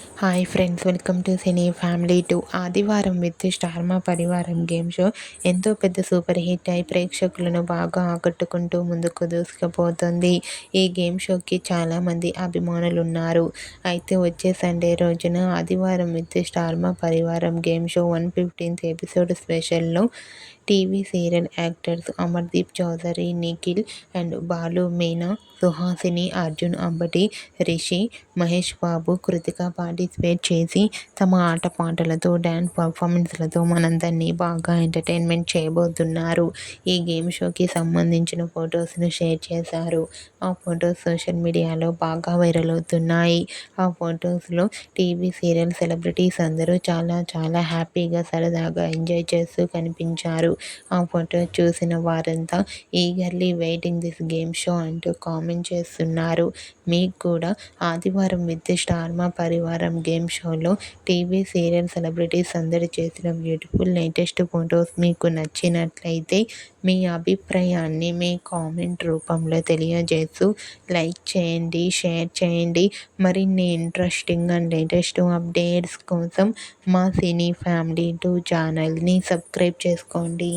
Hi friends, welcome to cine family 2. ఆదివారం with star Maa Parivaram game show ఎంతో పెద్ద super hit అయి ప్రేక్షకులను బాగా ఆకట్టుకుంటూ ముందుకు దూసుకుపోతుంది. ఈ గేమ్ షోకి చాలామంది అభిమానులు ఉన్నారు. అయితే వచ్చే సండే రోజున ఆదివారం with star Maa Parivaram game show 115th episode స్పెషల్లో TV serial actors Amardeep Chowdary, Nikhil and Balu Meena, Suhasini, Arjun Ambati, Rishi, Mahesh Babu, Krithika participate చేసి తమ ఆటపాటలతో, డ్యాన్స్ పర్ఫార్మెన్స్లతో మనందరినీ బాగా ఎంటర్టైన్మెంట్ చేయబోతున్నారు. ఈ గేమ్ షోకి సంబంధించిన ఫొటోస్ను షేర్ చేశారు. ఆ ఫొటోస్ సోషల్ మీడియాలో బాగా వైరల్ అవుతున్నాయి. ఆ ఫొటోస్లో టీవీ సీరియల్ సెలబ్రిటీస్ అందరూ చాలా చాలా హ్యాపీగా, సరదాగా ఎంజాయ్ చేస్తూ కనిపించారు. ఆ ఫోటో చూసిన వారంతా eagerly waiting this game show అంటూ కామెంట్ చేస్తున్నారు. మీకు కూడా ఆదివారం with star Maa Parivaram game షోలో టీవీ సీరియల్ సెలబ్రిటీస్ అందరూ చేసిన బ్యూటిఫుల్ లేటెస్ట్ ఫొటోస్ మీకు నచ్చినట్లయితే మీ అభిప్రాయాన్ని మీ కామెంట్ రూపంలో తెలియజేస్తూ లైక్ చేయండి, షేర్ చేయండి. మరిన్ని ఇంట్రెస్టింగ్ అండ్ లేటెస్ట్ అప్డేట్స్ కోసం మా సినీ ఫ్యామిలీ 2 ఛానల్ని సబ్స్క్రైబ్ చేసుకోండి.